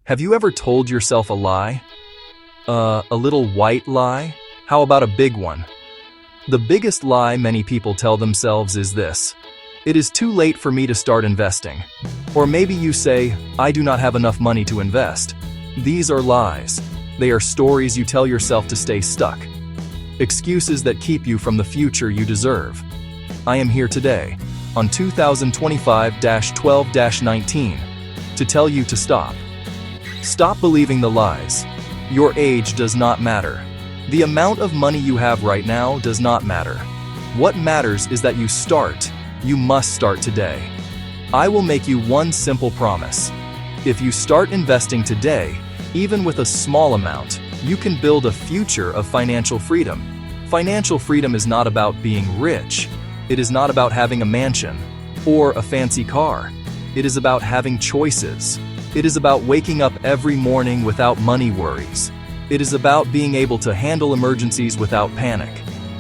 Have you ever told yourself a lie? A little white lie? How about a big one? The biggest lie many people tell themselves is this: it is too late for me to start investing. Or maybe you say, I do not have enough money to invest. These are lies. They are stories you tell yourself to stay stuck. Excuses that keep you from the future you deserve. I am here today, on 2025-12-19, to tell you to stop. Stop believing the lies. Your age does not matter. The amount of money you have right now does not matter. What matters is that you start. You must start today. I will make you one simple promise. If you start investing today, even with a small amount, you can build a future of financial freedom. Financial freedom is not about being rich. It is not about having a mansion or a fancy car. It is about having choices. It is about waking up every morning without money worries. It is about being able to handle emergencies without panic.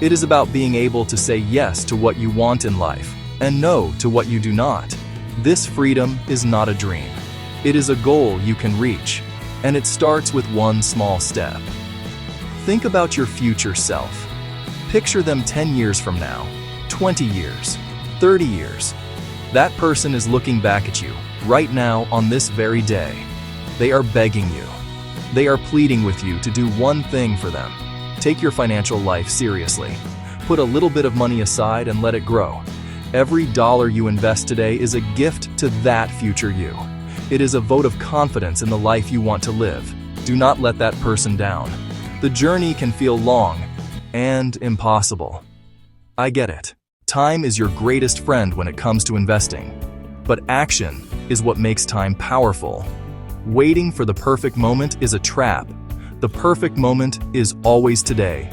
It is about being able to say yes to what you want in life and no to what you do not. This freedom is not a dream. It is a goal you can reach, and it starts with one small step. Think about your future self. Picture them 10 years from now, 20 years, 30 years. That person is looking back at you right now on this very day. They are begging you. They are pleading with you to do one thing for them. Take your financial life seriously. Put a little bit of money aside and let it grow. Every dollar you invest today is a gift to that future you. It is a vote of confidence in the life you want to live. Do not let that person down. The journey can feel long and impossible. I get it. Time is your greatest friend when it comes to investing. But action is what makes time powerful. Waiting for the perfect moment is a trap. The perfect moment is always today.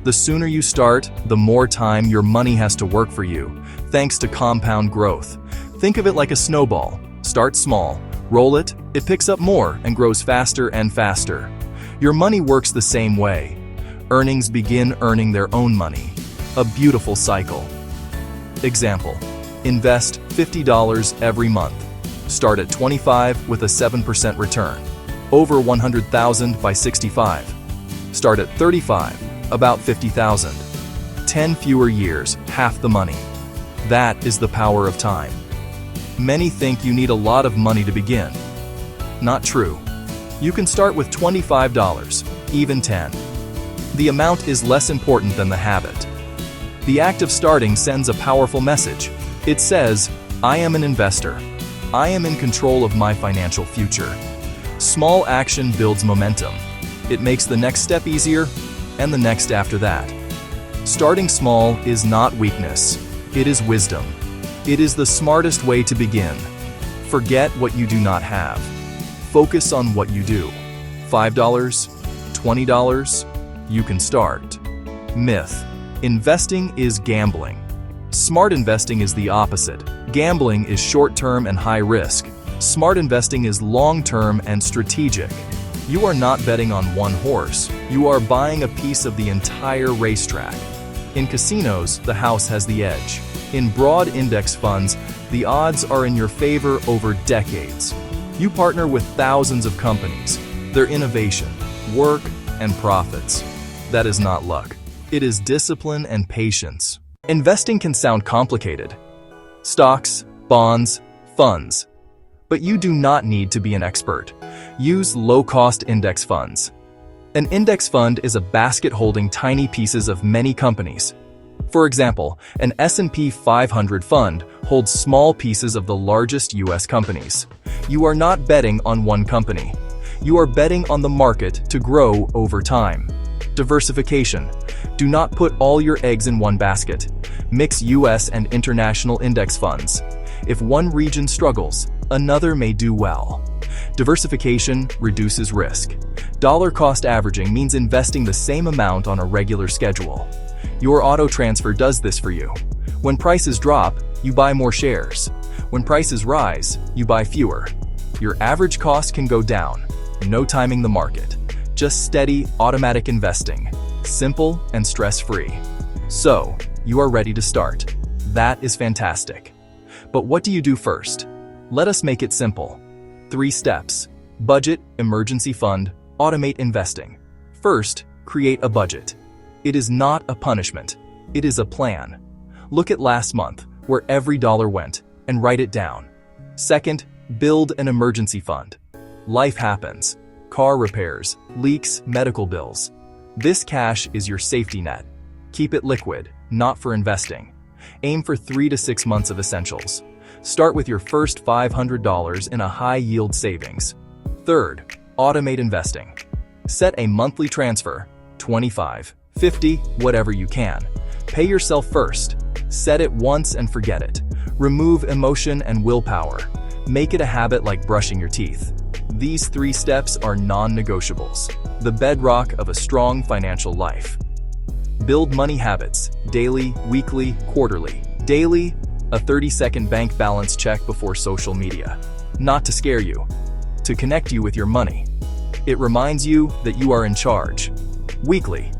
The sooner you start, the more time your money has to work for you, thanks to compound growth. Think of it like a snowball. Start small, roll it, it picks up more and grows faster and faster. Your money works the same way. Earnings begin earning their own money. A beautiful cycle. Example: invest $50 every month. Start at 25 with a 7% return. Over 100,000 by 65. Start at 35, about 50,000. 10 fewer years, half the money. That is the power of time. Many think you need a lot of money to begin. Not true. You can start with $25, even 10. The amount is less important than the habit. The act of starting sends a powerful message. It says, I am an investor. I am in control of my financial future. Small action builds momentum. It makes the next step easier, and the next after that. Starting small is not weakness. It is wisdom. It is the smartest way to begin. Forget what you do not have. Focus on what you do. $5, $20, you can start. Myth: investing is gambling. Smart investing is the opposite. Gambling is short-term and high risk. Smart investing is long-term and strategic. You are not betting on one horse. You are buying a piece of the entire racetrack. In casinos, the house has the edge. In broad index funds, the odds are in your favor over decades. You partner with thousands of companies. Their innovation, work, and profits. That is not luck. It is discipline and patience. Investing can sound complicated. Stocks, bonds, funds. But you do not need to be an expert. Use low-cost index funds. An index fund is a basket holding tiny pieces of many companies. For example, an S&P 500 fund holds small pieces of the largest US companies. You are not betting on one company. You are betting on the market to grow over time. Diversification. Do not put all your eggs in one basket. Mix US and international index funds. If one region struggles, another may do well. Diversification reduces risk. Dollar cost averaging means investing the same amount on a regular schedule. Your auto transfer does this for you. When prices drop, you buy more shares. When prices rise, you buy fewer. Your average cost can go down. No timing the market. Just steady, automatic investing. Simple and stress-free. So, you are ready to start. That is fantastic. But what do you do first? Let us make it simple. 3 steps. Budget, emergency fund, automate investing. First, create a budget. It is not a punishment. It is a plan. Look at last month, where every dollar went, and write it down. Second, build an emergency fund. Life happens. Car repairs, leaks, medical bills. This cash is your safety net. Keep it liquid, not for investing. Aim for 3 to 6 months of essentials. Start with your first $500 in a high-yield savings. Third, automate investing. Set a monthly transfer, 25, 50, whatever you can. Pay yourself first. Set it once and forget it. Remove emotion and willpower. Make it a habit like brushing your teeth. These 3 steps are non-negotiables, the bedrock of a strong financial life. Build money habits, daily, weekly, quarterly. Daily, a 30-second bank balance check before social media. Not to scare you, to connect you with your money. It reminds you that you are in charge. Weekly,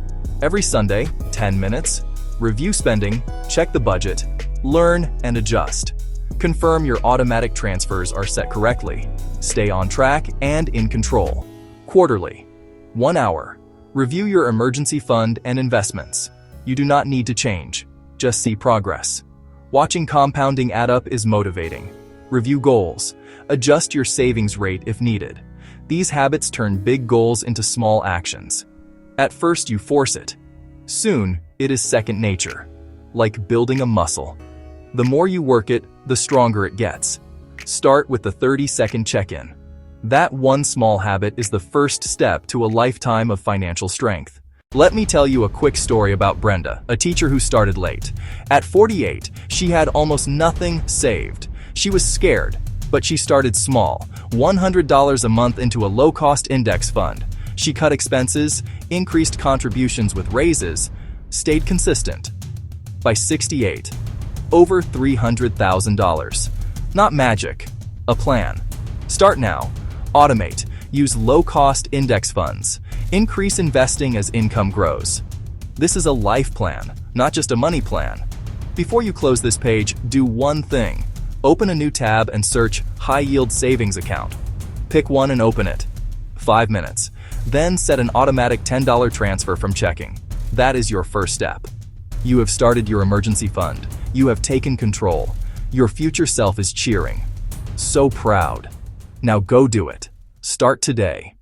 every Sunday, 10 minutes. Review spending, check the budget, learn and adjust. Confirm your automatic transfers are set correctly. Stay on track and in control. Quarterly, 1 hour. Review your emergency fund and investments. You do not need to change, just see progress. Watching compounding add up is motivating. Review goals. Adjust your savings rate if needed. These habits turn big goals into small actions. At first you force it. Soon, it is second nature, like building a muscle. The more you work it, the stronger it gets. Start with the 30-second check-in. That one small habit is the first step to a lifetime of financial strength. Let me tell you a quick story about Brenda, a teacher who started late. At 48, she had almost nothing saved. She was scared, but she started small, $100 a month into a low-cost index fund. She cut expenses, increased contributions with raises, stayed consistent. By 68, over $300,000. Not magic, a plan. Start now. Automate. Use low-cost index funds. Increase investing as income grows. This is a life plan, not just a money plan. Before you close this page, do one thing. Open a new tab and search High-Yield Savings Account. Pick one and open it. 5 minutes. Then set an automatic $10 transfer from checking. That is your first step. You have started your emergency fund. You have taken control. Your future self is cheering. So proud. Now go do it. Start today.